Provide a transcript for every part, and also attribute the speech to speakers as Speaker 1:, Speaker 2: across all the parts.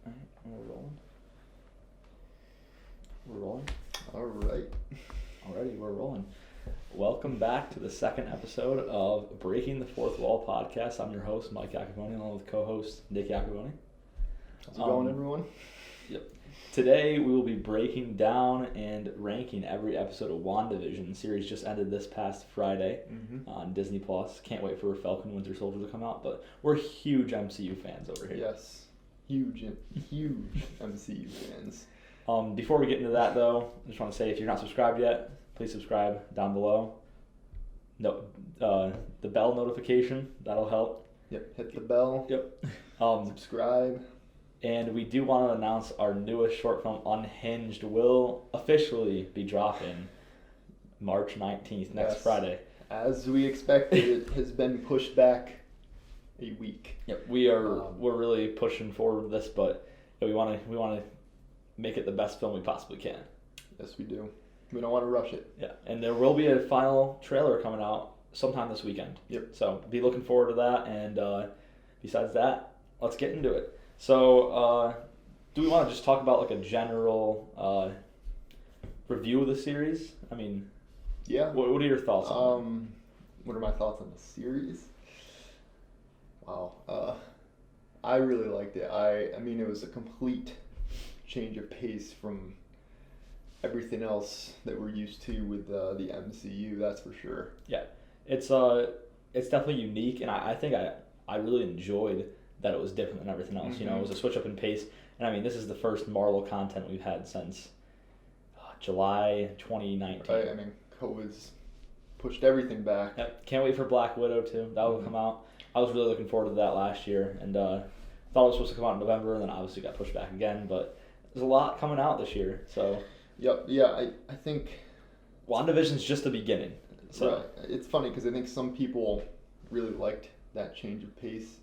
Speaker 1: Alright, we're rolling. We're rolling?
Speaker 2: Alright.
Speaker 1: Alrighty, we're rolling. Welcome back to the second episode of Breaking the Fourth Wall podcast. I'm your host, Mike Iacoboni, along with co-host Nick Iacoboni.
Speaker 2: How's it going, everyone?
Speaker 1: Yep. Today we will be breaking down and ranking every episode of WandaVision. The series just ended this past Friday on Disney Plus. Can't wait for Falcon and Winter Soldier to come out, but we're huge MCU fans over here.
Speaker 2: Yes. Huge MCU fans.
Speaker 1: Before we get into that, though, I just want to say if you're not subscribed yet, please subscribe down below. No, the bell notification, that'll help.
Speaker 2: Yep, hit the bell.
Speaker 1: Yep.
Speaker 2: Subscribe.
Speaker 1: And we do want to announce our newest short film, Unhinged, will officially be dropping March 19th, next Friday.
Speaker 2: As we expected, it has been pushed back a week.
Speaker 1: Yep, we're really pushing forward with this, but we want to make it the best film we possibly can.
Speaker 2: Yes, we do. We don't want to rush it.
Speaker 1: Yeah, and there will be a final trailer coming out sometime this weekend.
Speaker 2: Yep.
Speaker 1: So be looking forward to that, and besides that, let's get into it. So, do we want to just talk about like a general review of the series? I mean,
Speaker 2: yeah.
Speaker 1: What are your thoughts on it?
Speaker 2: What are my thoughts on the series? Wow. I really liked it. I mean, it was a complete change of pace from everything else that we're used to with the MCU. That's for sure.
Speaker 1: Yeah, it's definitely unique, and I think I really enjoyed that it was different than everything else. You know, it was a switch up in pace, and I mean, this is the first Marvel content we've had since July 2019.
Speaker 2: Right. I mean, COVID's pushed everything back.
Speaker 1: Yep. Can't wait for Black Widow too. That will come out. I was really looking forward to that last year, and thought it was supposed to come out in November, and then obviously got pushed back again. But there's a lot coming out this year, so.
Speaker 2: Yep. Yeah. I think.
Speaker 1: WandaVision's just the beginning. So.
Speaker 2: Right. It's funny because I think some people really liked that change of pace,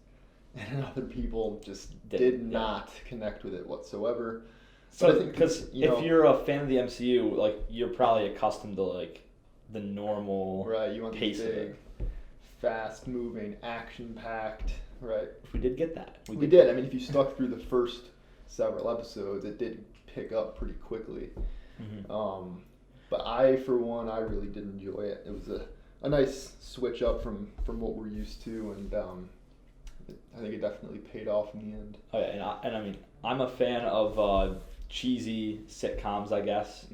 Speaker 2: and other people just did not connect with it whatsoever.
Speaker 1: So, I think because if you're a fan of the MCU, like you're probably accustomed to like the normal
Speaker 2: you want
Speaker 1: pace
Speaker 2: the big,
Speaker 1: of it.
Speaker 2: Fast-moving, action-packed, right?
Speaker 1: We did get that.
Speaker 2: We did. I mean, if you stuck through the first several episodes, it did pick up pretty quickly. But I, for one, I really did enjoy it. It was a nice switch up from what we're used to, and I think it definitely paid off in the end.
Speaker 1: Oh yeah, and I mean, I'm a fan of cheesy sitcoms, I guess.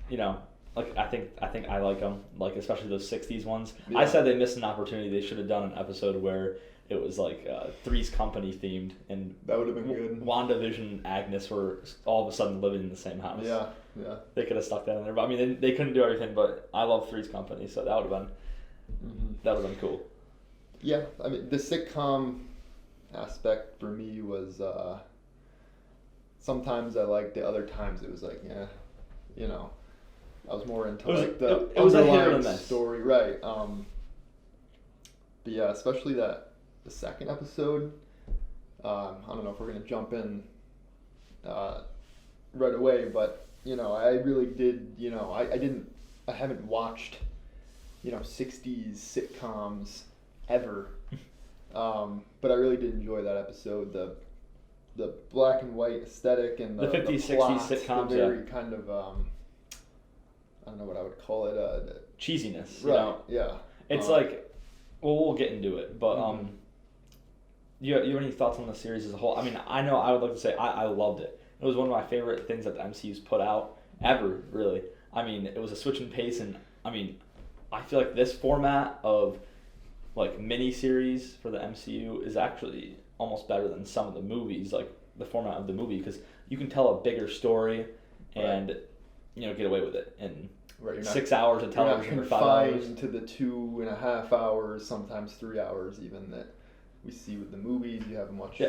Speaker 1: You know, like I think I like them, like especially those '60s ones. Yeah. I said they missed an opportunity. They should have done an episode where it was like Three's Company themed, and
Speaker 2: that would have been good.
Speaker 1: WandaVision and Agnes were all of a sudden living in the same house.
Speaker 2: Yeah.
Speaker 1: They could have stuck that in there, but I mean, they couldn't do everything. But I love Three's Company, so that would have been cool.
Speaker 2: Yeah, I mean, the sitcom aspect for me was sometimes I liked it, other times it was like, you know, I was more into the underlying story, right? But yeah, especially the second episode. I don't know if we're gonna jump in right away, but you know, I really did. You know, I haven't watched 60s sitcoms ever. But I really did enjoy that episode. The black and white aesthetic and the
Speaker 1: 50s,
Speaker 2: the plot,
Speaker 1: 60s sitcoms,
Speaker 2: the very kind of I don't know what I would call it.
Speaker 1: Cheesiness,
Speaker 2: right?
Speaker 1: You know?
Speaker 2: Yeah.
Speaker 1: It's like, well, we'll get into it, but you have any thoughts on the series as a whole? I mean, I know I would like to say I loved it. It was one of my favorite things that the MCU's put out ever, really. I mean, it was a switch in pace, and I mean, I feel like this format of like mini-series for the MCU is actually almost better than some of the movies, like the format of the movie, because you can tell a bigger story and get away with it in 6 hours of television or 5 hours.
Speaker 2: Confined to the 2.5 hours, sometimes 3 hours even, that we see with the movies. You have much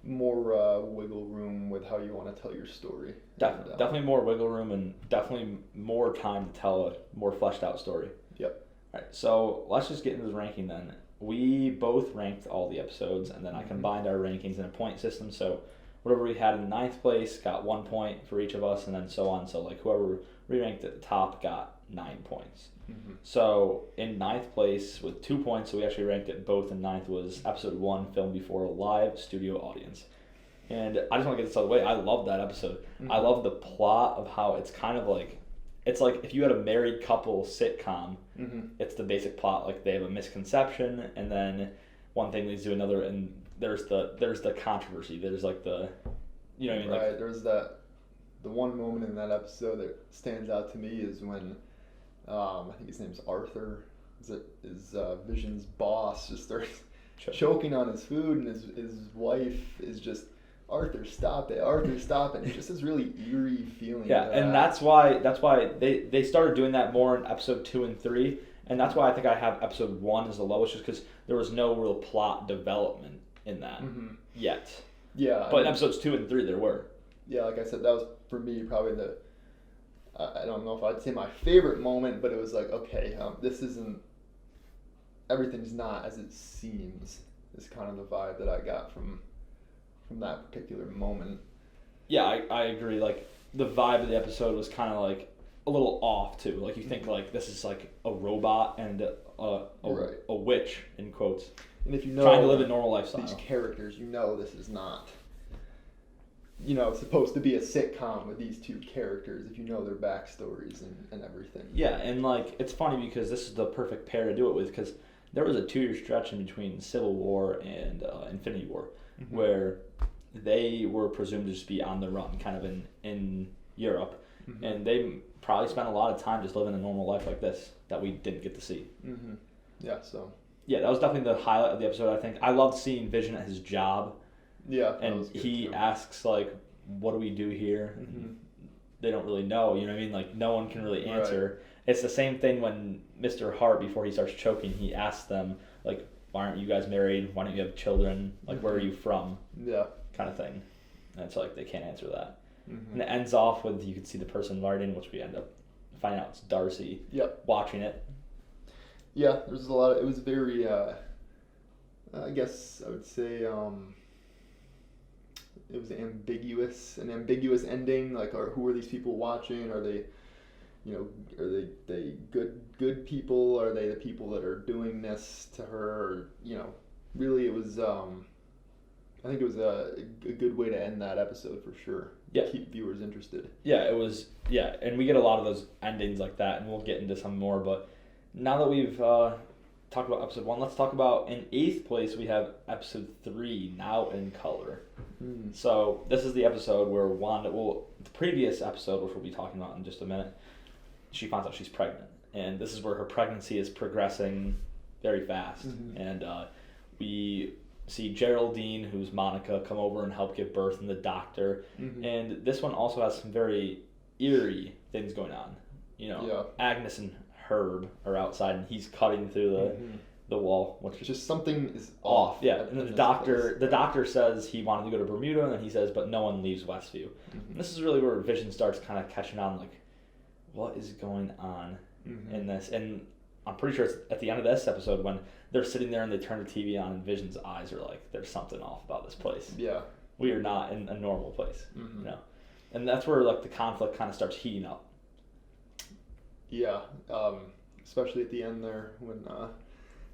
Speaker 2: more wiggle room with how you want to tell your story.
Speaker 1: Definitely more wiggle room, and definitely more time to tell a more fleshed out story.
Speaker 2: Yep.
Speaker 1: All right, so let's just get into the ranking then. We both ranked all the episodes, and then I combined our rankings in a point system. So whatever we had in ninth place got 1 point for each of us, and then so on. So like whoever we ranked at the top got 9 points. So in ninth place with 2 points, so we actually ranked it both in ninth, was episode 1, filmed before a live studio audience. And I just want to get this out of the way. I love that episode.
Speaker 2: Mm-hmm.
Speaker 1: I love the plot of how it's kind of like, it's like if you had a married couple sitcom, it's the basic plot. Like they have a misconception, and then one thing leads to another, and there's the controversy. There's like the, you know what I mean?
Speaker 2: Right.
Speaker 1: Like,
Speaker 2: There's the one moment in that episode that stands out to me is when I think his name's Arthur. Is Vision's boss just starts choking on his food, and his wife is just, Arthur, stop it! Arthur, stop it! It's just this really eerie feeling.
Speaker 1: Yeah, and that's why they started doing that more in episode 2 and 3, and that's why I think I have episode 1 as the lowest, just because there was no real plot development in that yet.
Speaker 2: Yeah,
Speaker 1: but in episodes 2 and 3 there were.
Speaker 2: Yeah, like I said, that was for me probably the, I don't know if I'd say my favorite moment, but it was like, okay, this isn't, everything's not as it seems, is kind of the vibe that I got from that particular moment.
Speaker 1: Yeah, I agree. Like, the vibe of the episode was kind of like a little off too. Like, you think like this is like a robot and a witch in quotes,
Speaker 2: and if you know
Speaker 1: trying to live a normal lifestyle.
Speaker 2: These characters, you know, this is not, you know, supposed to be a sitcom with these two characters. If you know their backstories and everything.
Speaker 1: Yeah, and like it's funny because this is the perfect pair to do it with, because there was a 2-year stretch in between Civil War and Infinity War where they were presumed to just be on the run, kind of in Europe, and they probably spent a lot of time just living a normal life like this that we didn't get to see.
Speaker 2: Yeah, so.
Speaker 1: Yeah, that was definitely the highlight of the episode, I think. I loved seeing Vision at his job.
Speaker 2: Yeah,
Speaker 1: and he asks, like, what do we do here? They don't really know, you know what I mean? Like, no one can really answer. Right. It's the same thing when Mr. Hart, before he starts choking, he asks them, like, why aren't you guys married? Why don't you have children? Like, where are you from?
Speaker 2: Yeah.
Speaker 1: Kind of thing. And it's like, they can't answer that. And it ends off with, you can see the person writing, which we end up finding out it's Darcy.
Speaker 2: Yep.
Speaker 1: Watching it.
Speaker 2: Yeah, there's a lot of, it was very, I guess I would say, it was an ambiguous ending. Like, who are these people watching? Are they, you know, are they good people? Are they the people that are doing this to her? Or, you know, really, it was. I think it was a good way to end that episode for sure.
Speaker 1: Yeah.
Speaker 2: Keep viewers interested.
Speaker 1: Yeah, it was. Yeah, and we get a lot of those endings like that, and we'll get into some more. But now that we've talked about episode 1, let's talk about, in 8th place we have episode 3, Now in Color. So this is the episode where Wanda, the previous episode, which we'll be talking about in just a minute, she finds out she's pregnant, and this is where her pregnancy is progressing very fast, and we see Geraldine, who's Monica, come over and help give birth, and the doctor, and this one also has some very eerie things going on. You know, Agnes and Herb are outside, and he's cutting through the wall, which is
Speaker 2: just something is off.
Speaker 1: Yeah, and then the doctor says he wanted to go to Bermuda, and then he says, but no one leaves Westview. And this is really where Vision starts kind of catching on, like, what is going on in this? And I'm pretty sure it's at the end of this episode when they're sitting there and they turn the TV on, and Vision's eyes are like, there's something off about this place.
Speaker 2: Yeah,
Speaker 1: we are not in a normal place, you know. And that's where like the conflict kind of starts heating up. Yeah,
Speaker 2: especially at the end there when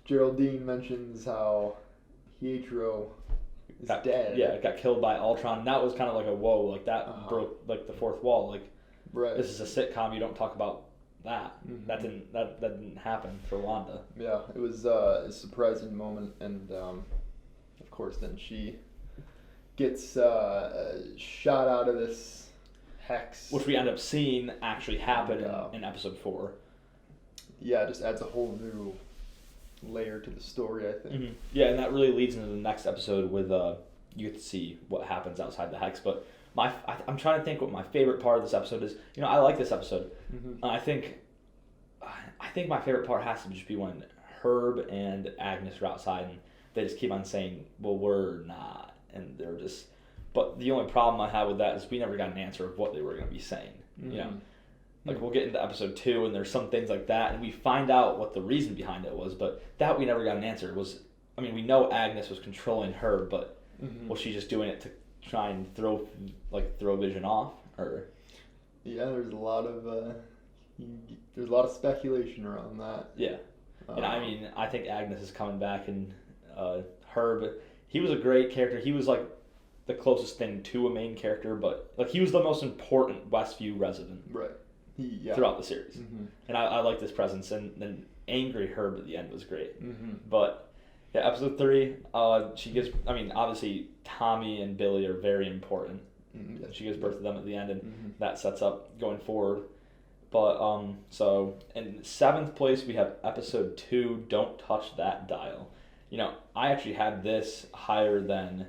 Speaker 2: Geraldine mentions how Pietro is dead.
Speaker 1: Yeah, got killed by Ultron. And that was kind of like a whoa, like that broke like the fourth wall. Like, this is a sitcom. You don't talk about that. That didn't happen for Wanda.
Speaker 2: Yeah, it was a surprising moment, and of course then she gets shot out of this hex,
Speaker 1: which we end up seeing actually happen in episode 4.
Speaker 2: Yeah, it just adds a whole new layer to the story, I think.
Speaker 1: Yeah, and that really leads into the next episode with you get to see what happens outside the hex. But I'm trying to think what my favorite part of this episode is. You know, I like this episode. And I think my favorite part has to just be when Herb and Agnes are outside and they just keep on saying, well, we're not. And they're just... But the only problem I have with that is we never got an answer of what they were going to be saying. You know? Like, we'll get into episode 2, and there's some things like that, and we find out what the reason behind it was, but that we never got an answer. I mean, we know Agnes was controlling her, but was she just doing it to try and throw Vision off, or?
Speaker 2: Yeah, there's a lot of speculation around that.
Speaker 1: Yeah, and I mean, I think Agnes is coming back, and Herb, he was a great character. He was like the closest thing to a main character, but like he was the most important Westview resident
Speaker 2: Right.
Speaker 1: throughout the series. And I liked his presence, and then Angry Herb at the end was great. But yeah, episode 3, she gives, I mean, obviously Tommy and Billy are very important. She gives birth to them at the end, and that sets up going forward. But so in 7th place we have episode 2, Don't Touch That Dial. You know, I actually had this higher than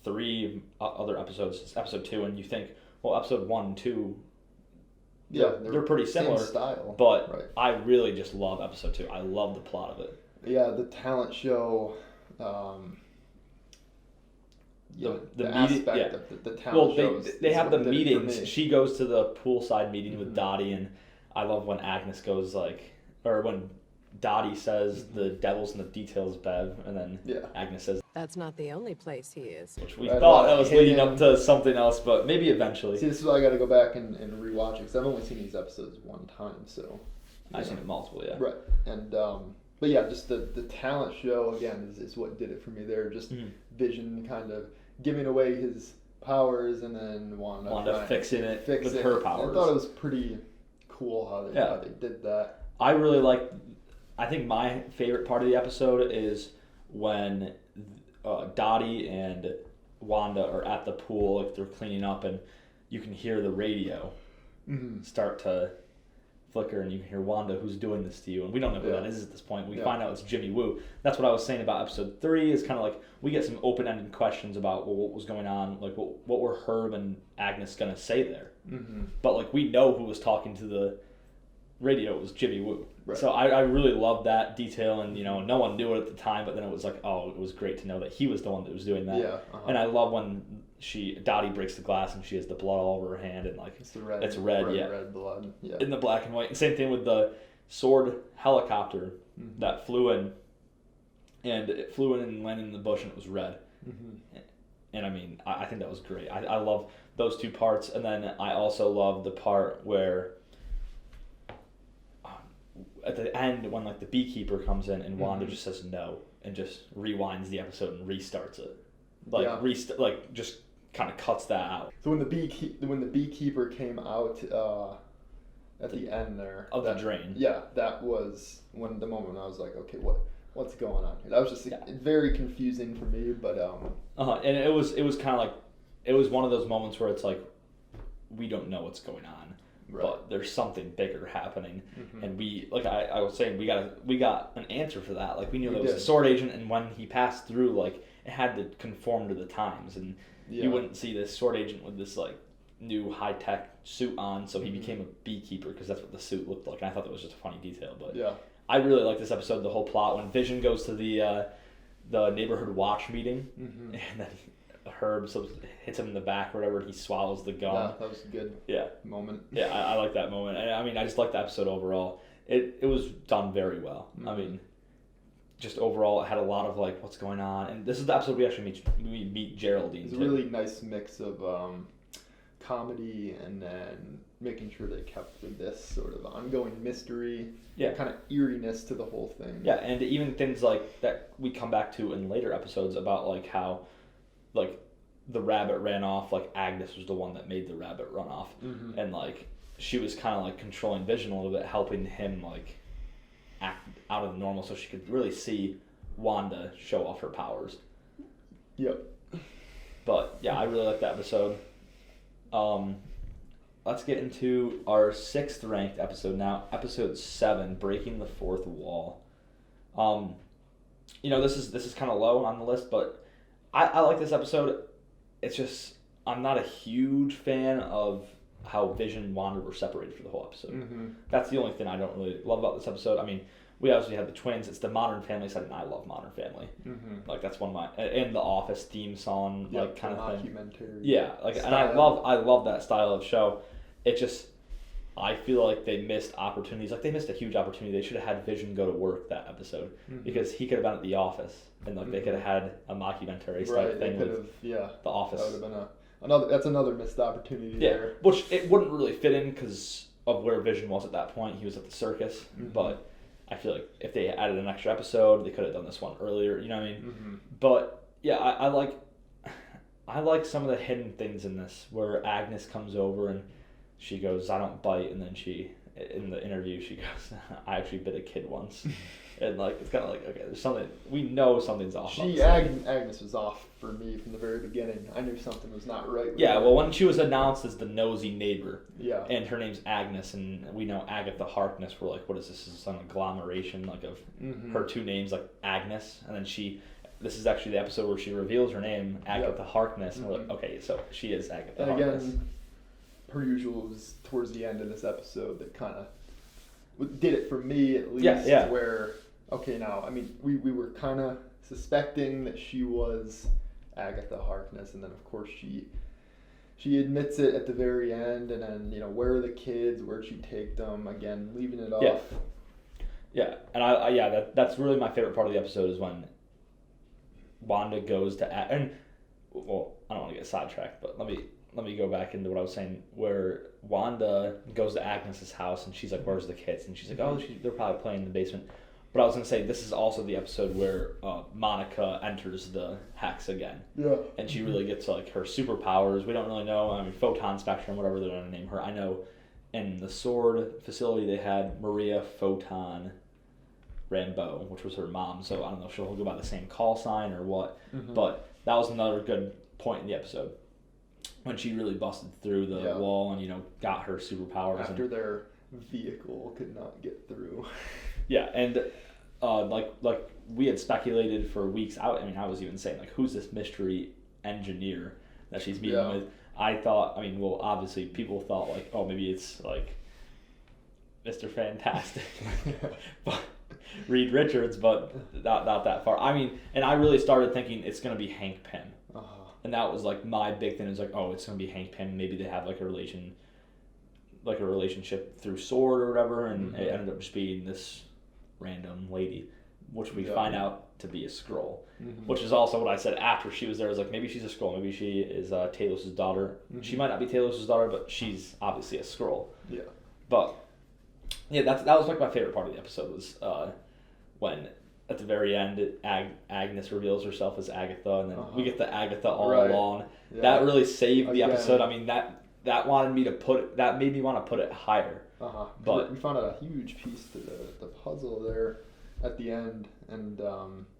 Speaker 1: 3 other episodes. It's episode 2, and you think, well, episode 1 and 2, they're pretty similar.
Speaker 2: Same style.
Speaker 1: But I really just love episode 2. I love the plot of it.
Speaker 2: Yeah, the talent show. The aspect of the talent show.
Speaker 1: They have the meetings. She goes to the poolside meeting with Dottie, and I love when Agnes goes when Dottie says the devil's in the details, Bev, and then Agnes says
Speaker 3: that's not the only place he is.
Speaker 1: Which we thought that was leading up to something else, but maybe eventually.
Speaker 2: See, this is why I got to go back and rewatch it, because I've only seen these episodes one time, so.
Speaker 1: I've seen it multiple, yeah.
Speaker 2: Right, and but yeah, just the talent show again is what did it for me there. Just Vision kind of giving away his powers, and then Wanda
Speaker 1: fixing it with her powers.
Speaker 2: I thought it was pretty cool how they did that.
Speaker 1: I really like. I think my favorite part of the episode is when Dottie and Wanda are at the pool, like they're cleaning up, and you can hear the radio start to flicker, and you can hear Wanda, who's doing this to you, and we don't know who that is at this point. We find out it's Jimmy Woo. That's what I was saying about episode 3, is kind of like we get some open-ended questions about what was going on, like what were Herb and Agnes going to say there. But like we know who was talking to the radio. It was Jimmy Woo. Right. So I really loved that detail, and no one knew it at the time, but then it was like, oh, it was great to know that he was the one that was doing that.
Speaker 2: Yeah.
Speaker 1: And I love when Dottie breaks the glass and she has the blood all over her hand, and like it's red,
Speaker 2: red blood. Yeah.
Speaker 1: In the black and white. Same thing with the sword helicopter that flew in, and it flew in and landed in the bush, and it was red. And I mean, I think that was great. I love those 2 parts, and then I also love the part where at the end when like the beekeeper comes in and Wanda just says no and just rewinds the episode and restarts it, like just kind of cuts that out.
Speaker 2: So when the beekeeper came out at the end there
Speaker 1: of the drain,
Speaker 2: that was the moment I was like, okay, what's going on here? That was just very confusing for me, but
Speaker 1: and it was kind of like it was one of those moments where it's like we don't know what's going on. Right. But there's something bigger happening, and we, like I was saying, we got an answer for that. Like we knew there was a sword agent, and when he passed through, like it had to conform to the times, and you wouldn't see this sword agent with this like new high tech suit on, so he became a beekeeper because that's what the suit looked like. And I thought that was just a funny detail, but I really like this episode. The whole plot when Vision goes to the neighborhood watch meeting, and then Herb hits him in the back or whatever, and he swallows the gum.
Speaker 2: Yeah, that was a good moment.
Speaker 1: Yeah, I like that moment. I mean, I just like the episode overall. It was done very well. I mean, just overall, it had a lot of like what's going on. And this is the episode we actually meet Geraldine.
Speaker 2: It's a really nice mix of comedy and then making sure they kept with this sort of ongoing mystery, kind of eeriness to the whole thing.
Speaker 1: Yeah, and even things like that we come back to in later episodes about like how like the rabbit ran off, like Agnes was the one that made the rabbit run off, and like she was kind of like controlling Vision a little bit, helping him like act out of the normal so she could really see Wanda show off her powers.
Speaker 2: Yep.
Speaker 1: But yeah, I really like that episode. Let's get into our 6th ranked episode now, episode 7, Breaking the Fourth Wall. This is kind of low on the list, but I like this episode. It's just, I'm not a huge fan of how Vision and Wanda were separated for the whole episode. That's the only thing I don't really love about this episode. I mean, we obviously have the twins. It's the Modern Family side, and I love Modern Family. Like, that's one of my, and the Office theme song, like, kind of thing. Yeah, like, style. And I love that style of show. It just, I feel like they missed opportunities. Like, they missed a huge opportunity. They should have had Vision go to work that episode, because he could have been at the office, and like they could have had a mockumentary type thing with the Office.
Speaker 2: That would have been that's another missed opportunity there.
Speaker 1: Which it wouldn't really fit in because of where Vision was at that point. He was at the circus, but I feel like if they added an extra episode, they could have done this one earlier. You know what I mean? But yeah, I like. I like some of the hidden things in this, where Agnes comes over and she goes, "I don't bite," and then in the interview, she goes, "I actually bit a kid once." And like it's kind of like, okay, there's something, we know something's off.
Speaker 2: Agnes was off for me from the very beginning. I knew something was not right with
Speaker 1: Yeah,
Speaker 2: her.
Speaker 1: well, when she was announced as the nosy neighbor,
Speaker 2: Yeah.
Speaker 1: and her name's Agnes, and we know Agatha Harkness, we're like, what is this? This is some agglomeration like of her two names, like Agnes, and then this is actually the episode where she reveals her name, Agatha Harkness, and we're like, okay, so she is Agatha Harkness.
Speaker 2: Again, per usual, it was towards the end of this episode that kind of did it for me, at least, where, okay, now, I mean, we were kind of suspecting that she was Agatha Harkness, and then, of course, she admits it at the very end, and then, you know, where are the kids, where'd she take them, again, leaving it off.
Speaker 1: Yeah, and that's really my favorite part of the episode is when Wanda goes to, and, well, I don't want to get sidetracked, but let me go back into what I was saying, where Wanda goes to Agnes's house, and she's like, "Where's the kids?" And she's like, "Oh, they're probably playing in the basement." But I was going to say, this is also the episode where Monica enters the hex again.
Speaker 2: Yeah.
Speaker 1: And she really gets, like, her superpowers. We don't really know, I mean, Photon Spectrum, whatever they're going to name her. I know in the Sword facility they had Maria Photon Rambeau, which was her mom, so I don't know if she'll go by the same call sign or what. But that was another good point in the episode, when she really busted through the wall and, you know, got her superpowers.
Speaker 2: After their vehicle could not get through.
Speaker 1: Yeah, and like we had speculated for weeks out. I mean, I was even saying, like, who's this mystery engineer that she's meeting with? I thought, I mean, well, obviously people thought, like, oh, maybe it's, like, Mr. Fantastic. But Reed Richards, but not that far. I mean, and I really started thinking it's going to be Hank Pym. And that was, like, my big thing. Is like, oh, it's going to be Hank Pym. Maybe they have, like, a relationship through Sword or whatever, and it ended up just being this random lady, which we find out to be a Skrull, which is also what I said after she was there. I was like, maybe she's a Skrull. Maybe she is Talos' daughter. She might not be Talos' daughter, but she's obviously a Skrull. Yeah. But, yeah, that was, like, my favorite part of the episode was when at the very end, Agnes reveals herself as Agatha, and then we get the Agatha all along. Yeah. That really saved the episode. I mean, that wanted me to that made me want to put it higher.
Speaker 2: But we found out a huge piece to the puzzle there at the end, and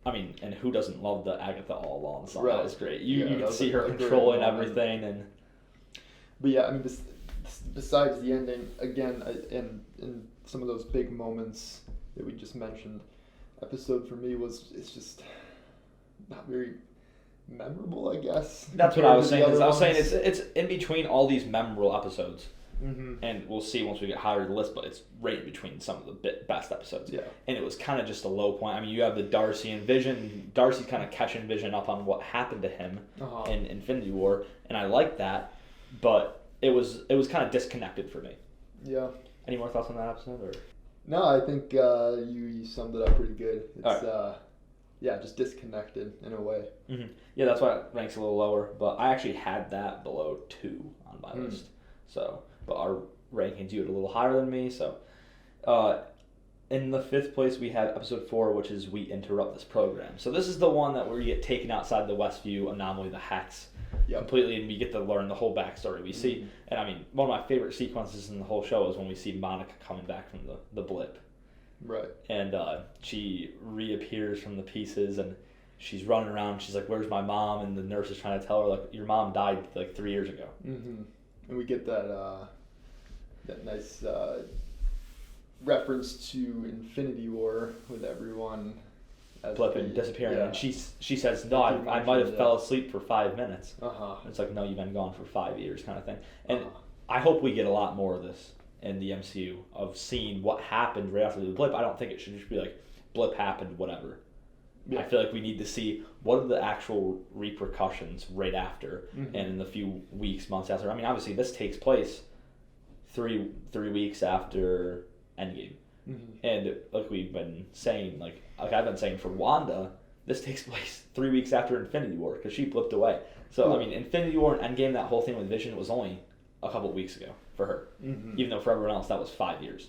Speaker 1: I mean, and who doesn't love the Agatha all along song? That was great. You can see her controlling everything, and.
Speaker 2: But yeah, I mean, besides the ending, again, in some of those big moments that we just mentioned, episode for me it's just not very memorable, I guess.
Speaker 1: That's what I was saying. I was saying it's in between all these memorable episodes, and we'll see once we get higher in the list. But it's right in between some of the best episodes. Yeah. And it was kind of just a low point. I mean, you have the Darcy and Vision. Darcy's kind of catching Vision up on what happened to him in Infinity War, and I like that, but it was kind of disconnected for me. Yeah. Any more thoughts on that episode, or?
Speaker 2: No, I think you summed it up pretty good. It's just disconnected in a way.
Speaker 1: Yeah, that's why it ranks a little lower. But I actually had that below 2 on my list. So, but our rankings, you had a little higher than me. So, in the 5th place, we have episode 4, which is We Interrupt This Program. So this is the one that where you get taken outside the Westview anomaly, the hex, completely, and we get to learn the whole backstory. We see, and I mean, one of my favorite sequences in the whole show is when we see Monica coming back from the blip. Right. And she reappears from the pieces, and she's running around. She's like, "Where's my mom?" And the nurse is trying to tell her, like, "Your mom died like 3 years ago."
Speaker 2: And we get that nice reference to Infinity War with everyone
Speaker 1: blipping, disappearing, and she says, "No, I might have fell asleep for 5 minutes." It's like, "No, you've been gone for 5 years," kind of thing. And I hope we get a lot more of this in the MCU of seeing what happened right after the blip. I don't think it should just be like, blip happened, whatever. I feel like we need to see what are the actual repercussions right after, and in the few weeks, months after. I mean, obviously this takes place three weeks after Endgame. And like we've been saying, like I've been saying for Wanda, this takes place 3 weeks after Infinity War because she blipped away. So I mean, Infinity War and Endgame, that whole thing with Vision was only a couple of weeks ago for her, even though for everyone else that was 5 years.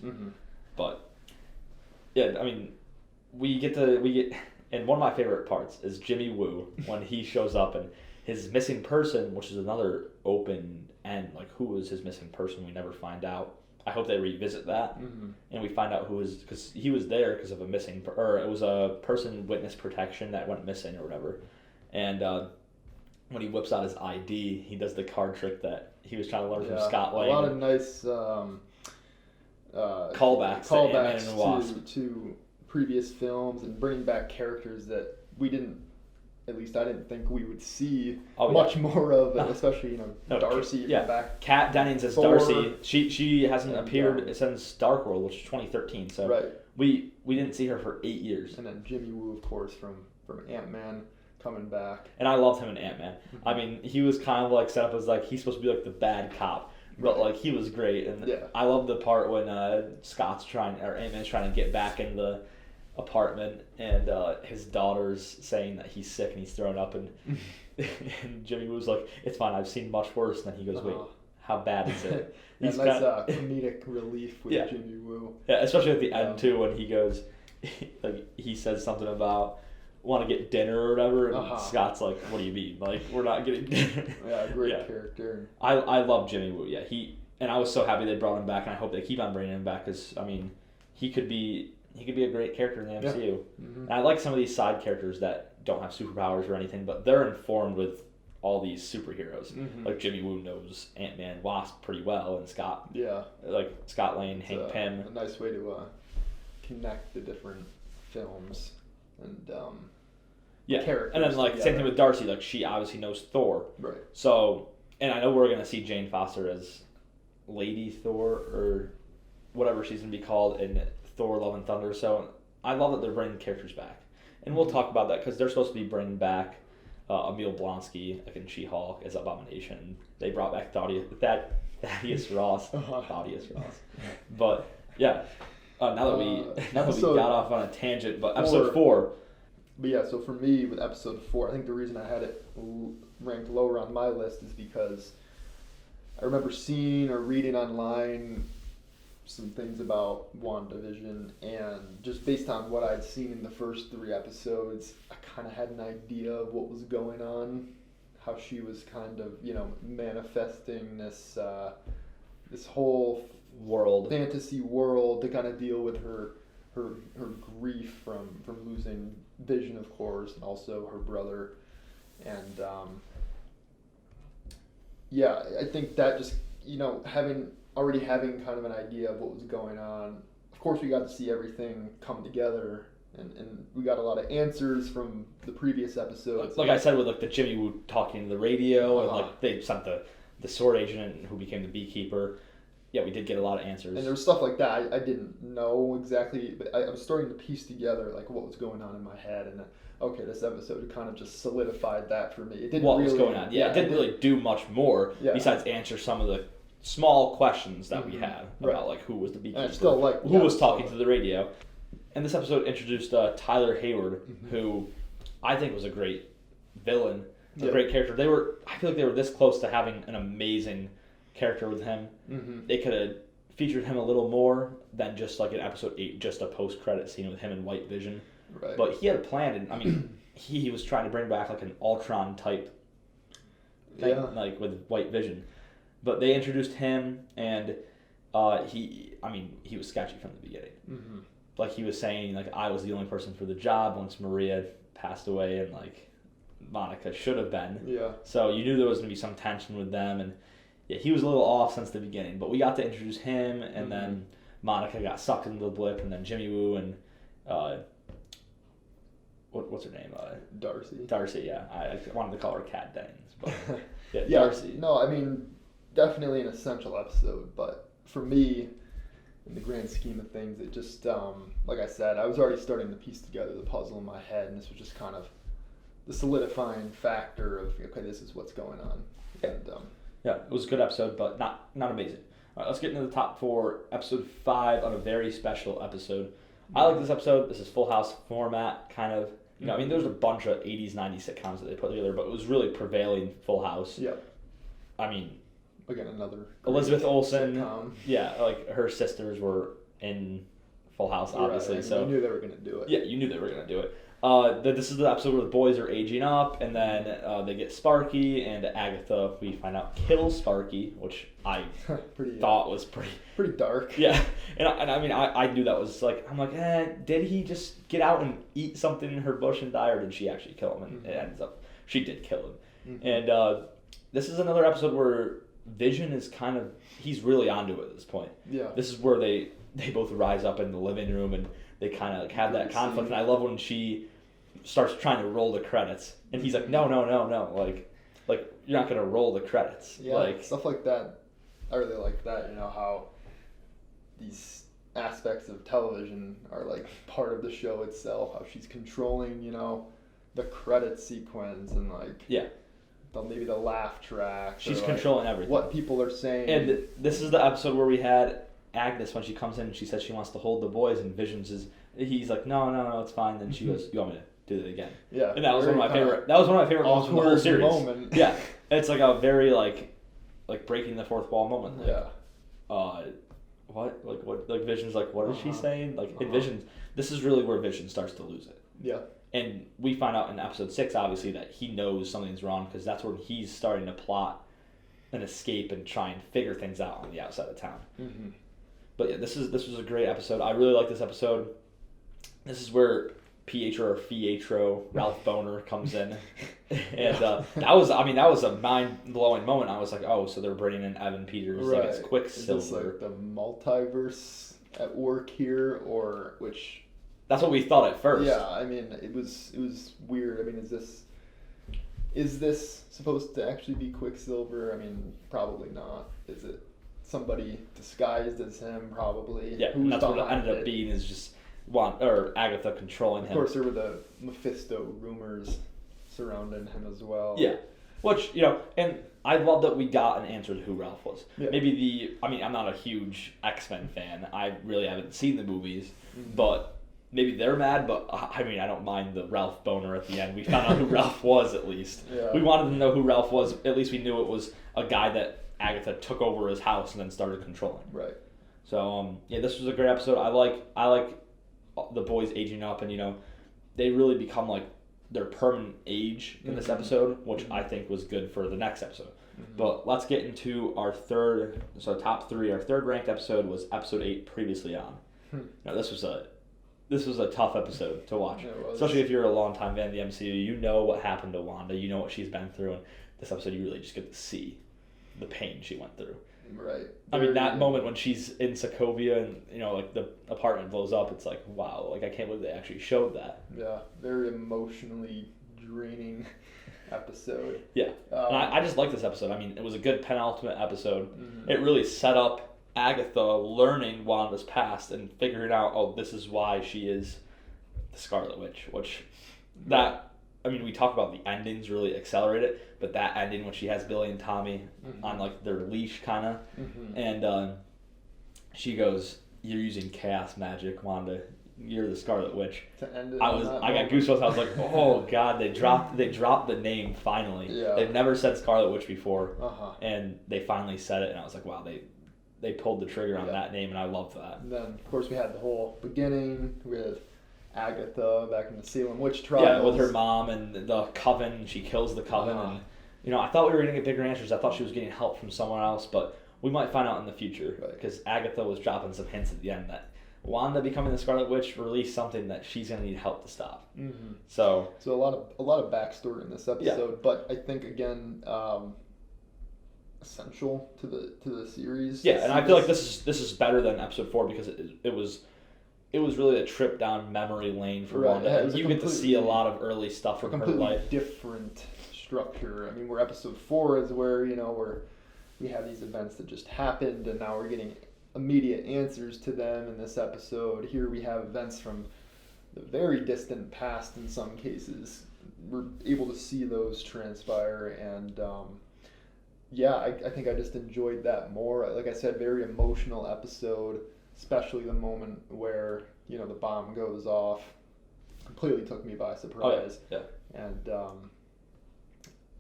Speaker 1: But yeah, I mean, we get, and one of my favorite parts is Jimmy Woo when he shows up and his missing person, which is another open end, like who was his missing person, we never find out. I hope they revisit that, and we find out who is, because he was there because of a missing, or it was a person witness protection that went missing or whatever, and when he whips out his ID, he does the card trick that he was trying to learn from Scott Lang.
Speaker 2: A lot of nice
Speaker 1: callbacks
Speaker 2: to previous films and bringing back characters that we didn't. At least I didn't think we would see much more of, especially Darcy. Back.
Speaker 1: Kat Dennings as Thor. Darcy. She hasn't appeared since Dark World, which is 2013. So we didn't see her for 8 years.
Speaker 2: And then Jimmy Woo, of course, from Ant-Man coming back.
Speaker 1: And I loved him in Ant-Man. I mean, he was kind of like set up as like he's supposed to be like the bad cop, but like he was great. And I love the part when Ant-Man's trying to get back in the apartment, and his daughter's saying that he's sick and he's thrown up, and Jimmy Woo's like, "It's fine, I've seen much worse." And then he goes, "Wait, how bad is it?"
Speaker 2: He's nice comedic relief with Jimmy Woo.
Speaker 1: Yeah, especially at the end too, when he goes, like he says something about want to get dinner or whatever, and Scott's like, "What do you mean? Like we're not getting dinner?"
Speaker 2: Great character.
Speaker 1: I love Jimmy Woo. Yeah, and I was so happy they brought him back, and I hope they keep on bringing him back, because I mean, he could be a great character in the MCU. And I like some of these side characters that don't have superpowers or anything, but they're informed with all these superheroes. Like Jimmy Woo knows Ant-Man, Wasp pretty well, and Scott. Yeah. Like Scott Lang, Hank Pym.
Speaker 2: A nice way to connect the different films and characters.
Speaker 1: And then like same thing with Darcy. Like she obviously knows Thor.
Speaker 2: Right.
Speaker 1: So, and I know we're gonna see Jane Foster as Lady Thor or whatever she's gonna be called in Thor: Love and Thunder. So I love that they're bringing characters back, and we'll talk about that because they're supposed to be bringing back Emil Blonsky, like in She-Hulk, as Abomination. They brought back Thaddeus Ross. Thaddeus Ross. But yeah, now that we got off on a tangent, but episode 4.
Speaker 2: But yeah, so for me with episode 4, I think the reason I had it ranked lower on my list is because I remember seeing or reading online some things about WandaVision, and just based on what I'd seen in the first 3 episodes, I kind of had an idea of what was going on, how she was kind of, manifesting this whole fantasy world to kind of deal with her grief from losing Vision, of course, and also her brother, and I think that just already having kind of an idea of what was going on. Of course, we got to see everything come together, and we got a lot of answers from the previous episodes.
Speaker 1: Like I said, with like the Jimmy Woo talking to the radio, and like they sent the sword agent who became the beekeeper. Yeah, we did get a lot of answers.
Speaker 2: And there was stuff like that I didn't know exactly, but I was starting to piece together like what was going on in my head, and this episode kind of just solidified that for me. It didn't
Speaker 1: what was going on? Yeah, it didn't really do much more besides answer some of the small questions that we had about like who was the beekeeper, who was talking to the radio. And this episode introduced Tyler Hayward, who I think was a great villain, a great character. I feel like they were this close to having an amazing character with him. They could have featured him a little more than just like in episode 8, just a post-credit scene with him and White Vision. Right. But he had a plan, and I mean, he was trying to bring back like an Ultron type thing, like with White Vision. But they introduced him, and he was sketchy from the beginning. Like he was saying, like I was the only person for the job once Maria passed away, and like Monica should have been. Yeah. So you knew there was gonna be some tension with them, and he was a little off since the beginning. But we got to introduce him, and then Monica got sucked into the blip, and then Jimmy Woo and what's her name?
Speaker 2: Darcy.
Speaker 1: Darcy. Yeah, I wanted to call her Kat Dennings, but Darcy.
Speaker 2: No, I mean, definitely an essential episode, but for me, in the grand scheme of things, it just, like I said, I was already starting to piece together the puzzle in my head, and this was just kind of the solidifying factor of, okay, this is what's going on.
Speaker 1: Yeah.
Speaker 2: And,
Speaker 1: it was a good episode, but not amazing. All right, let's get into the top 4. Episode 5 on a very special episode. I like this episode. This is Full House format, kind of. I mean, there's a bunch of 80s, 90s sitcoms that they put together, but it was really prevailing Full House. Yeah. I mean,
Speaker 2: again, another
Speaker 1: Elizabeth Olsen. Sitcom. Yeah, like her sisters were in Full House, obviously.
Speaker 2: Right,
Speaker 1: so
Speaker 2: you knew they were going to do it.
Speaker 1: Yeah, you knew they were going to do it. This is the episode where the boys are aging up, and then they get Sparky, and Agatha, we find out, kills Sparky, which I thought was
Speaker 2: pretty dark.
Speaker 1: Yeah, and I mean, I knew that was like, I'm like, did he just get out and eat something in her bush and die, or did she actually kill him? And it ends up, she did kill him. And this is another episode where Vision is he's really onto it at this point.
Speaker 2: Yeah.
Speaker 1: This is where they both rise up in the living room, and they kind of like have that conflict. And I love when she starts trying to roll the credits, and he's like, no, like you're not gonna roll the credits.
Speaker 2: Yeah,
Speaker 1: like
Speaker 2: stuff like that. I really like that. How these aspects of television are like part of the show itself. How she's controlling, the credit sequence and like maybe the laugh track.
Speaker 1: She's controlling everything.
Speaker 2: What people are saying.
Speaker 1: And this is the episode where we had Agnes when she comes in and she says she wants to hold the boys, and he's like, no, it's fine. Then she goes, you want me to do it again?
Speaker 2: Yeah.
Speaker 1: And that was one of my favorite. That was one of my favorite moments in the whole series.
Speaker 2: Moment.
Speaker 1: Yeah. It's like a very like breaking the fourth wall moment. Like, what? Like Vision's like, what is she saying? Like in Vision, this is really where Vision starts to lose it.
Speaker 2: Yeah.
Speaker 1: And we find out in episode 6, obviously, that he knows something's wrong, because that's when he's starting to plot an escape and try and figure things out on the outside of town.
Speaker 2: Mm-hmm.
Speaker 1: But yeah, this was a great episode. I really like this episode. This is where Pietro Ralph Boner comes in, and that was a mind blowing moment. I was like, oh, so they're bringing in Evan Peters,
Speaker 2: right.
Speaker 1: like it's Quicksilver.
Speaker 2: Is this like the multiverse at work here, or which?
Speaker 1: That's what we thought at first.
Speaker 2: Yeah, I mean, it was weird. I mean, is this supposed to actually be Quicksilver? I mean, probably not. Is it somebody disguised as him? Probably.
Speaker 1: Yeah, and that's what it ended up being, is just Agatha controlling him.
Speaker 2: Of course, there were the Mephisto rumors surrounding him as well.
Speaker 1: Yeah, which, and I love that we got an answer to who Ralph was. Yeah. Maybe I'm not a huge X-Men fan. I really haven't seen the movies, but maybe they're mad, but I mean, I don't mind the Ralph Boner at the end. We found out who Ralph was, at least. Yeah. We wanted to know who Ralph was. At least we knew it was a guy that Agatha took over his house and then started controlling.
Speaker 2: Right.
Speaker 1: So, this was a great episode. I like the boys aging up, and, they really become like their permanent age in this episode, which I think was good for the next episode. Mm-hmm. But let's get into our top 3. Our third ranked episode was episode 8, Previously On. Now, this was a tough episode to watch, especially if you're a longtime fan of the MCU. You know what happened to Wanda. You know what she's been through, and this episode you really just get to see the pain she went through.
Speaker 2: Right.
Speaker 1: I mean, that moment when she's in Sokovia and, like, the apartment blows up, it's like, wow, like, I can't believe they actually showed that.
Speaker 2: Yeah, very emotionally draining episode.
Speaker 1: Yeah, and I just like this episode. I mean, it was a good penultimate episode. Mm-hmm. It really set up Agatha learning Wanda's past and figuring out, oh, this is why she is the Scarlet Witch, we talk about the endings really accelerate it, but that ending when she has Billy and Tommy on like their leash kind of, and she goes, "You're using chaos magic, Wanda. You're the Scarlet Witch."
Speaker 2: To end it,
Speaker 1: I got goosebumps. I was like, "Oh God!" They dropped the name finally.
Speaker 2: Yeah.
Speaker 1: They've never said Scarlet Witch before, and they finally said it, and I was like, "Wow!" They pulled the trigger on that name, and I loved that.
Speaker 2: And then, of course, we had the whole beginning with Agatha back in the Salem witch trials.
Speaker 1: Yeah, with her mom and the coven. She kills the coven, and I thought we were going to get bigger answers. I thought she was getting help from someone else, but we might find out in the future, because Agatha was dropping some hints at the end that Wanda becoming the Scarlet Witch released something that she's going to need help to stop. Mm-hmm. So
Speaker 2: a lot of backstory in this episode, but I think again essential to the series.
Speaker 1: Yeah, and I feel like this is better than episode 4, because it was really a trip down memory lane for Wanda. Yeah, you get to see a lot of early stuff from her life.
Speaker 2: Different structure. I mean, where episode 4 is where we have these events that just happened, and now we're getting immediate answers to them. In this episode, here we have events from the very distant past. In some cases, we're able to see those transpire, and I think I just enjoyed that more. Like I said, very emotional episode. Especially the moment where, the bomb goes off. Completely took me by surprise.
Speaker 1: Oh, yeah.
Speaker 2: And,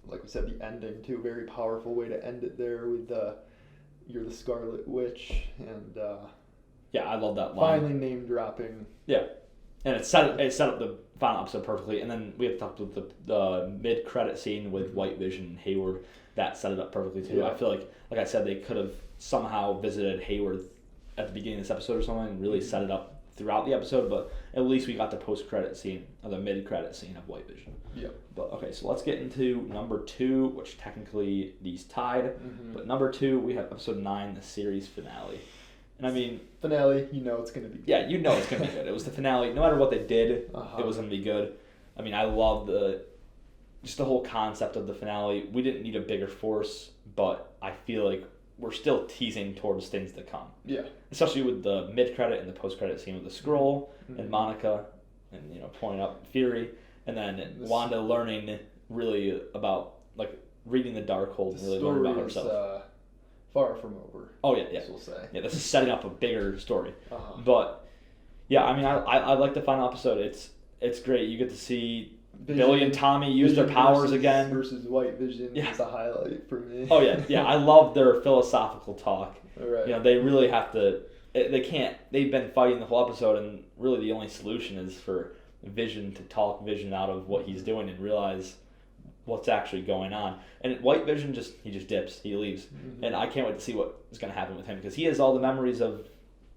Speaker 2: like we said, the ending, too. Very powerful way to end it there with "You're the Scarlet Witch." And,
Speaker 1: I love that line.
Speaker 2: Finally name dropping.
Speaker 1: Yeah. And it set up the final episode perfectly. And then we have to talk about the mid-credit scene with White Vision and Hayward. That set it up perfectly too.
Speaker 2: Yeah.
Speaker 1: I feel like I said, they could have somehow visited Hayward at the beginning of this episode or something and really set it up throughout the episode. But at least we got the post-credit scene, or the mid-credit scene of White Vision.
Speaker 2: Yeah.
Speaker 1: But okay, so let's get into number 2, which technically these tied. But number 2, we have episode 9, the series finale. And I mean,
Speaker 2: finale, you know it's gonna be good.
Speaker 1: Yeah, you know it's gonna be good. It was the finale. No matter what they did, it was gonna be good. I mean, I love just the whole concept of the finale. We didn't need a bigger force, but I feel like we're still teasing towards things to come.
Speaker 2: Yeah.
Speaker 1: Especially with the mid-credit and the post-credit scene with the scroll and Monica, and pointing up Fury, and then Wanda learning really about reading the Darkhold and really learning about herself.
Speaker 2: Far from over.
Speaker 1: Oh yeah.
Speaker 2: We'll say.
Speaker 1: Yeah, this is setting up a bigger story. But yeah, I mean, I like the final episode. It's great. You get to see Billy and Tommy use their powers again.
Speaker 2: Versus White Vision is a highlight for me.
Speaker 1: Oh yeah. I love their philosophical talk.
Speaker 2: Right.
Speaker 1: They really have to. They can't. They've been fighting the whole episode, and really the only solution is for Vision to talk Vision out of what he's doing and realize what's actually going on. And White Vision just dips, he leaves. And I can't wait to see what is going to happen with him, because he has all the memories of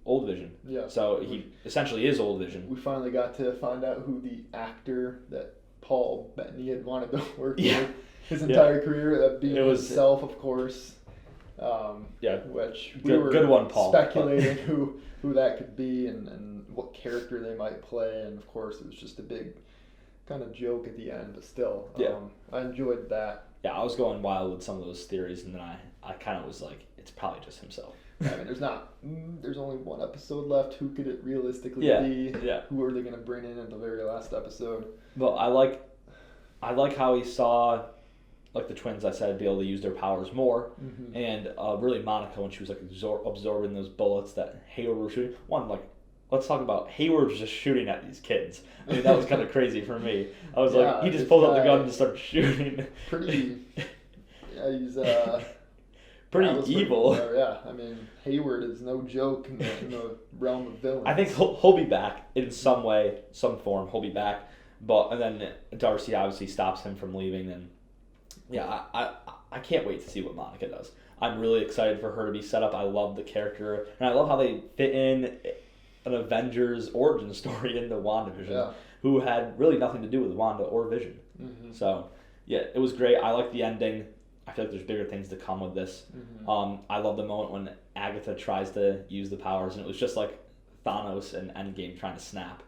Speaker 1: old Vision.
Speaker 2: Yeah.
Speaker 1: So he essentially is old Vision.
Speaker 2: We finally got to find out who the actor that Paul Bettany had wanted to work with his entire career, that being himself, of course. Which we were
Speaker 1: good one, Paul.
Speaker 2: Speculating who that could be and what character they might play, and of course it was just a big kind of joke at the end, but still, I enjoyed that.
Speaker 1: Yeah, I was going wild with some of those theories, and then I kind of was like, it's probably just himself.
Speaker 2: I mean, there's only one episode left. Who could it realistically be?
Speaker 1: Yeah.
Speaker 2: Who are they going to bring in at the very last episode?
Speaker 1: Well, I like how he saw, the twins, I said, be able to use their powers more, and really Monica, when she was absorbing those bullets that Hayward was shooting. Let's talk about Hayward was just shooting at these kids. I mean, that was kind of crazy for me. I was he just pulled out the gun and started shooting.
Speaker 2: He's
Speaker 1: pretty evil.
Speaker 2: I mean, Hayward is no joke in the realm of villains.
Speaker 1: I think he'll be back in some way, some form. He'll be back, and then Darcy obviously stops him from leaving. And I can't wait to see what Monica does. I'm really excited for her to be set up. I love the character, and I love how they fit in an Avengers origin story into WandaVision, who had really nothing to do with Wanda or Vision. So, yeah, it was great. I like the ending. I feel like there's bigger things to come with this. I love the moment when Agatha tries to use the powers, and it was just like Thanos and Endgame trying to snap,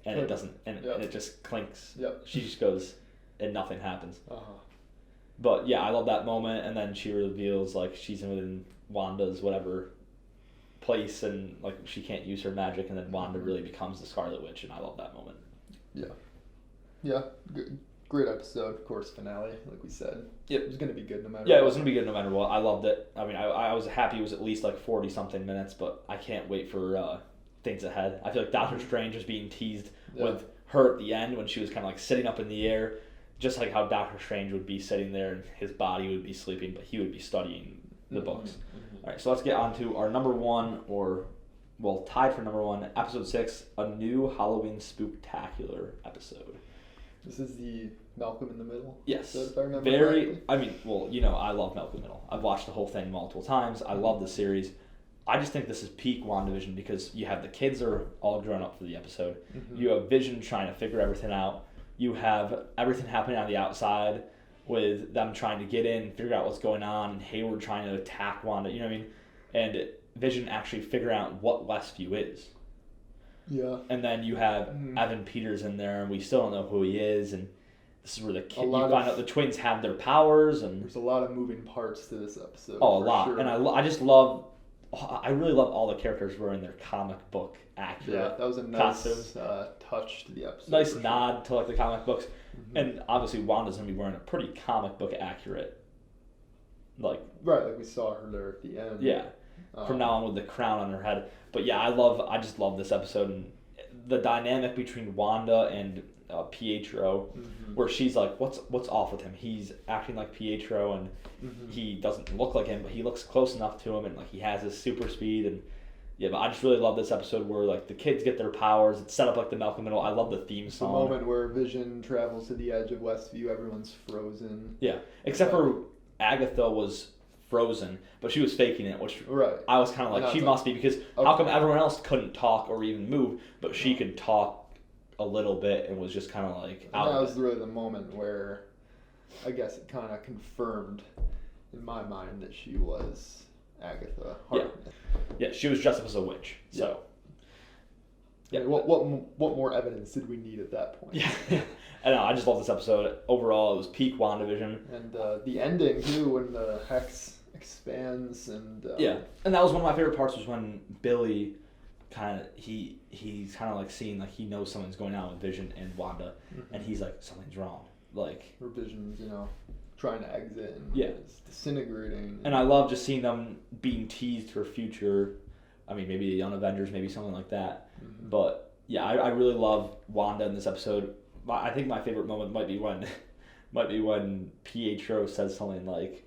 Speaker 1: and it doesn't, and it just clinks. She just goes, and nothing happens. But yeah, I love that moment, and then she reveals she's within Wanda's whatever place, and she can't use her magic, and then Wanda really becomes the Scarlet Witch, and I love that moment.
Speaker 2: Yeah, great episode, of course. Finale, like we said. Yep, it was gonna be good no matter.
Speaker 1: Yeah, it was gonna be good no matter what. I loved it. I mean, I was happy it was at least 40 something minutes, but I can't wait for things ahead. I feel like Doctor Strange was being teased with her at the end when she was kind of sitting up in the air, just like how Doctor Strange would be sitting there and his body would be sleeping, but he would be studying the books. All right, so let's get on to our number 1, tied for number 1, episode 6, a new Halloween Spooktacular episode.
Speaker 2: This is the Malcolm in the Middle.
Speaker 1: Yes.
Speaker 2: Episode, if I remember correctly.
Speaker 1: I mean, I love Malcolm in the Middle. I've watched the whole thing multiple times. I love the series. I just think this is peak WandaVision, because you have the kids are all grown up for the episode. You have Vision trying to figure everything out. You have everything happening on the outside with them trying to get in, figure out what's going on, and Hayward trying to attack Wanda, you know what I mean? And Vision actually figuring out what Westview is.
Speaker 2: Yeah.
Speaker 1: And then you have Evan Peters in there, and we still don't know who he is, and this is where you find out the twins have their powers, and
Speaker 2: there's a lot of moving parts to this episode.
Speaker 1: Oh, a lot. Sure. And I really love all the characters wearing their comic book accurate.
Speaker 2: Yeah, that was a nice touch to the episode.
Speaker 1: Nice nod to the comic books. And obviously Wanda's gonna be wearing a pretty comic book accurate, right,
Speaker 2: like we saw her there at the end.
Speaker 1: Yeah, from now on with the crown on her head. But yeah, I just love this episode, and the dynamic between Wanda and Pietro, where she's like, what's off with him? He's acting like Pietro, and he doesn't look like him, but he looks close enough to him, and he has his super speed, and Yeah, but I just really love this episode where like the kids get their powers. It's set up like the Malcolm Middle. I love the theme song.
Speaker 2: The moment where Vision travels to the edge of Westview, everyone's frozen.
Speaker 1: Yeah, except for Agatha was frozen, but she was faking it, which I was kind of like, she must be, because how come everyone else couldn't talk or even move, but she could talk a little bit and was just kind of like out.
Speaker 2: That was really the moment where I guess it kind of confirmed in my mind that she was Agatha Harkness.
Speaker 1: Yeah, she was dressed up as a witch. So,
Speaker 2: yeah. What more evidence did we need at that point?
Speaker 1: Yeah, I know. I just love this episode. Overall, it was peak WandaVision.
Speaker 2: And the ending too, when the hex expands and
Speaker 1: and that was one of my favorite parts, was when Billy he's kind of like seeing, like he knows something's going on with Vision and Wanda, and he's like, something's wrong. Like,
Speaker 2: or Vision's, trying to exit and it's disintegrating.
Speaker 1: And I love just seeing them being teased for future. I mean, maybe a Young Avengers, maybe something like that. But yeah, I really love Wanda in this episode. I think my favorite moment might be when Pietro says something like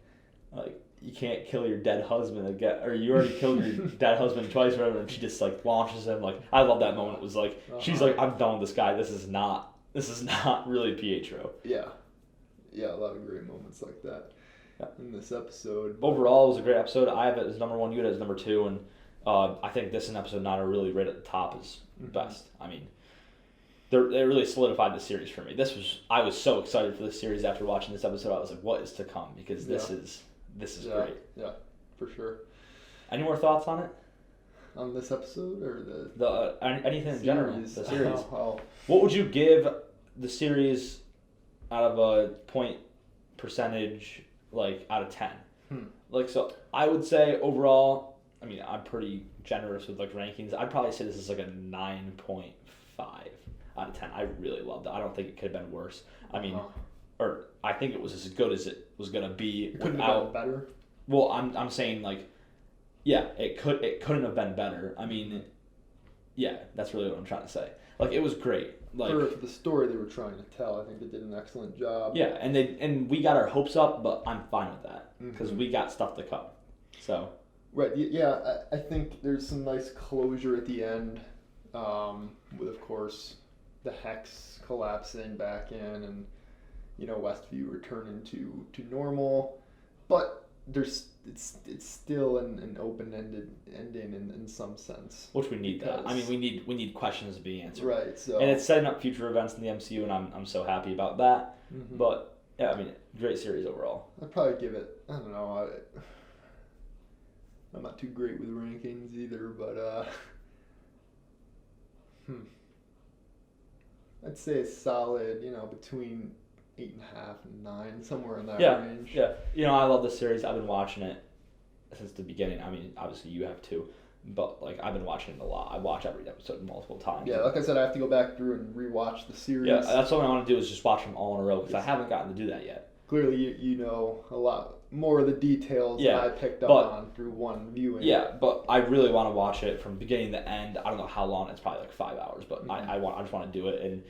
Speaker 1: you can't kill your dead husband again, or you already killed your dead husband twice, or whatever. And she just like launches him. Like, I love that moment. It was like she's like, I'm done with this guy. This is not really Pietro.
Speaker 2: Yeah, a lot of great moments like that in this episode.
Speaker 1: Overall, it was a great episode. I have it as number 1. You have it as number 2, and I think this and episode 9 are really right at the top as best. I mean, they really solidified the series for me. I was so excited for this series after watching this episode. I was like, what is to come? Because this is great. Yeah,
Speaker 2: for sure.
Speaker 1: Any more thoughts on it?
Speaker 2: On this episode or
Speaker 1: anything in general? The series.
Speaker 2: Oh.
Speaker 1: What would you give the series out of a point percentage, like out of 10? Like, so I would say overall, I mean, I'm pretty generous with like rankings. I'd probably say this is like a 9.5 out of 10. I really loved it. I don't think it could have been worse. I mean, or I think it was as good as it was gonna be.
Speaker 2: It couldn't have been better.
Speaker 1: Well, I'm saying, like, yeah, it couldn't have been better. I mean, yeah, that's really what I'm trying to say. Like, it was great. Like,
Speaker 2: for the story they were trying to tell, I think they did an excellent job.
Speaker 1: Yeah, and we got our hopes up, but I'm fine with that because we got stuff to come. So.
Speaker 2: Right. Yeah, I think there's some nice closure at the end, with, of course, the hex collapsing back in and Westview returning to normal, but it's still an open-ended ending in some sense.
Speaker 1: Which we need that. I mean, we need questions to be answered.
Speaker 2: Right. So.
Speaker 1: And it's setting up future events in the MCU, and I'm so happy about that. But yeah, I mean, great series overall.
Speaker 2: I'd probably give it. I don't know. I'm not too great with rankings either, but I'd say a solid, between 8.5 and 9, somewhere in that range.
Speaker 1: Yeah. I love this series. I've been watching it since the beginning. I mean, obviously you have too, but like I've been watching it a lot. I watch every episode multiple times.
Speaker 2: Yeah, like I said, I have to go back through and rewatch the series.
Speaker 1: Yeah, that's what I want to do, is just watch them all in a row, because I haven't gotten to do that yet.
Speaker 2: Clearly, you know a lot more of the details that I picked up on through one viewing.
Speaker 1: Yeah, but I really want to watch it from beginning to end. I don't know how long. It's probably like 5 hours, but I just want to do it and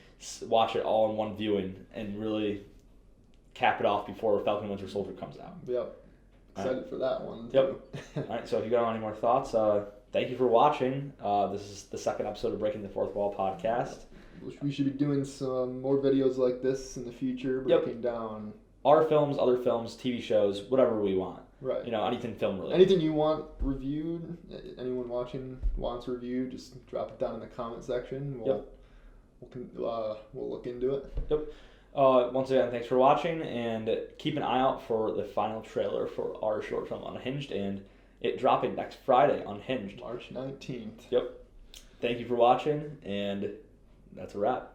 Speaker 1: watch it all in one viewing and really cap it off before Falcon Winter Soldier comes out.
Speaker 2: Yep. Excited for that one.
Speaker 1: Yep. All right, so if you got any more thoughts, thank you for watching. This is the second episode of Breaking the Fourth Wall podcast.
Speaker 2: We should be doing some more videos like this in the future, breaking down
Speaker 1: our films, other films, TV shows, whatever we want.
Speaker 2: Right.
Speaker 1: Anything film related.
Speaker 2: Anything you want reviewed, anyone watching wants reviewed, just drop it down in the comment section. We'll look into it.
Speaker 1: Yep. Once again, thanks for watching, and keep an eye out for the final trailer for our short film Unhinged, and it dropping next Friday, Unhinged.
Speaker 2: March 19th.
Speaker 1: Yep. Thank you for watching, and that's a wrap.